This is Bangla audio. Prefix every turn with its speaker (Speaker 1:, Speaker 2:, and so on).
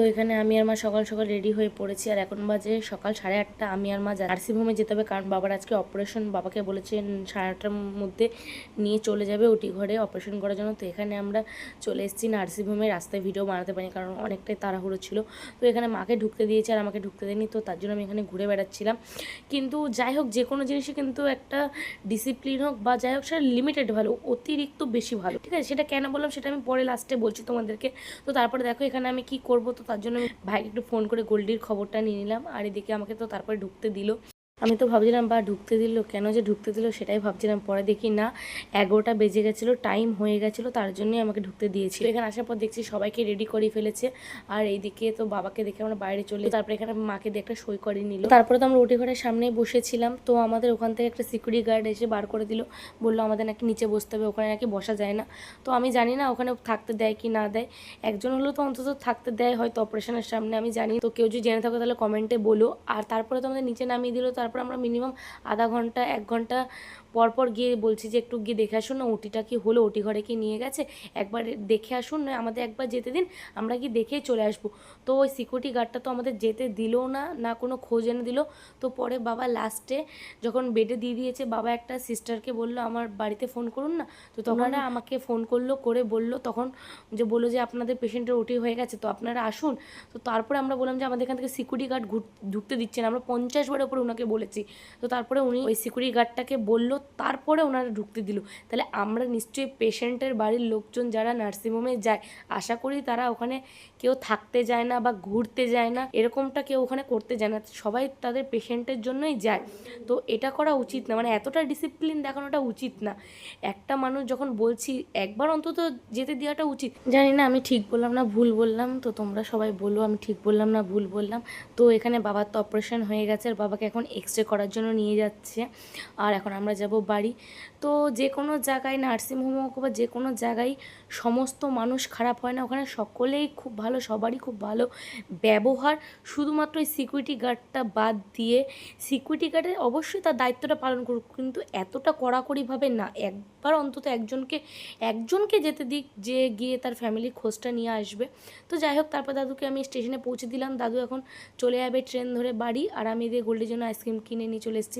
Speaker 1: তো এখানে আমি আর মা সকাল সকাল রেডি হয়ে পড়েছি, আর এখন বাজে সকাল 8:30। আমি আর মা নার্সিংহোমে যেতে হবে, কারণ বাবার আজকে অপারেশন। বাবাকে বলেছেন 8:30টার মধ্যে নিয়ে চলে যাবে ওটি ঘরে অপারেশন করার জন্য। তো এখানে আমরা চলে এসেছি নার্সিংহোমে। রাস্তায় ভিডিও বানাতে পারি কারণ অনেকটাই তাড়াহুড়ো ছিল। তো এখানে মাকে ঢুকতে দিয়েছে আর আমাকে ঢুকতে দেয়নি, তো তার জন্য আমি এখানে ঘুরে বেড়াচ্ছিলাম। কিন্তু যাই হোক, যে কোনো জিনিসই কিন্তু একটা ডিসিপ্লিন হোক বা যাই হোক, সেটা লিমিটেড ভালো, অতিরিক্ত বেশি ভালো, ঠিক আছে? সেটা কেন বললাম সেটা আমি পরে লাস্টে বলছি তোমাদেরকে। তো তারপরে দেখো এখানে আমি কি করব, তো তার জন্য আমি ভাইকে একটু ফোন করে গোল্ডির খবরটা নিয়ে নিলাম। আর এদিকে আমাকে তো তারপরে ঢুকতে দিল। আমি তো ভাবছিলাম বা ঢুকতে দিল কেন, যে ঢুকতে দিল সেটাই ভাবছিলাম। পরে দেখি না, 11টা বেজে গেছিলো, টাইম হয়ে গেছিলো, তার জন্যই আমাকে ঢুকতে দিয়েছিল। এখানে আসার পর দেখছি সবাইকে রেডি করে ফেলেছে। আর এইদিকে তো বাবাকে দেখে আমরা বাইরে চলে, তারপরে এখানে মাকে দিয়ে একটা সই করে নিল। তারপরে তো আমরা ওটি ঘরের সামনেই বসেছিলাম। তো আমাদের ওখান থেকে একটা সিকিউরিটি গার্ড এসে বার করে দিল, বললো আমাদের নাকি নিচে বসতে হবে, ওখানে নাকি বসা যায় না। তো আমি জানি না ওখানে থাকতে দেয় কি না দেয়, একজন হলেও তো অন্তত থাকতে দেয় হয়তো অপারেশনের সামনে, আমি জানি। তো কেউ যদি জেনে থাকো তাহলে কমেন্টে বলো। আর তারপরে তো আমাদের নিচে নামিয়ে দিল। তারপর আমরা মিনিমাম আধা ঘন্টা 1 ঘন্টা পরপর গিয়ে বলছি যে একটু গিয়ে দেখে আসুন না ওটিটা কি হলো, ওটি ঘরে কি নিয়ে গেছে, একবার দেখে আসুন না, আমাদের একবার যেতে দিন, আমরা কি দেখেই চলে আসবো। তো ওই সিকিউরিটি গার্ডটা তো আমাদের যেতে দিলও না, না কোনো খোঁজ এনে দিল। তো পরে বাবা লাস্টে যখন বেডে দিয়ে দিয়েছে, বাবা একটা সিস্টারকে বললো আমার বাড়িতে ফোন করুন না। তো তখন আমাকে ফোন করলো, করে বললো তখন যে বললো যে আপনাদের পেশেন্টের ওটি হয়ে গেছে, তো আপনারা আসুন। তো তারপরে আমরা বললাম যে আমাদের এখান থেকে সিকিউরিটি গার্ড ঢুকতে দিচ্ছে না, আমরা 50 বারের উপরে ওনাকে বলেছি। তো তারপরে উনি ওই সিকিউরিটি গার্ডটাকে বললো, তারপরে ওনারা ঢুকতে দিল। তাহলে আমরা নিশ্চয়ই পেশেন্টের বাড়ির লোকজন যারা নার্সিংহোমে যায়, আশা করি তারা ওখানে কেউ থাকতে যায় না বা ঘুরতে যায় না, এরকমটা কেউ ওখানে করতে যায় না, সবাই তাদের পেশেন্টের জন্যই যায়। তো এটা করা উচিত না, মানে এতটা ডিসিপ্লিন দেখানোটা উচিত না। একটা মানুষ যখন বলছি একবার অন্তত যেতে দেওয়াটা উচিত। জানি না আমি ঠিক বললাম না ভুল বললাম, তো তোমরা সবাই বলো আমি ঠিক বললাম না ভুল বললাম। তো এখানে বাবার তো অপারেশন হয়ে গেছে, আর বাবাকে এখন এক্সরে করার জন্য নিয়ে যাচ্ছে। আর এখন আমরা যাব বাড়ি। তো যে কোনো জায়গায় নার্সিংহোম হোক বা যে কোনো জায়গায় সমস্ত মানুষ খারাপ হয় না, ওখানে সকলেই খুব ভালো, সবারই খুব ভালো ব্যবহার। শুধুমাত্র এই সিকিউরিটি গার্ডটা বাদ দিয়ে, সিকিউরিটি গার্ডের অবশ্যই তার দায়িত্বটা পালন করুক, কিন্তু এতটা কড়াকড়িভাবে না। একবার অন্তত একজনকে যেতে দিক, যে গিয়ে তার ফ্যামিলির খোঁজটা নিয়ে আসবে। তো যাই হোক, তারপর দাদুকে আমি স্টেশনে পৌঁছে দিলাম। দাদু এখন চলে যাবে ট্রেন ধরে বাড়ি, আর আমি এদিকে গোল্ডের জন্য আইসক্রিম কিনে নিয়ে চলে এসেছি।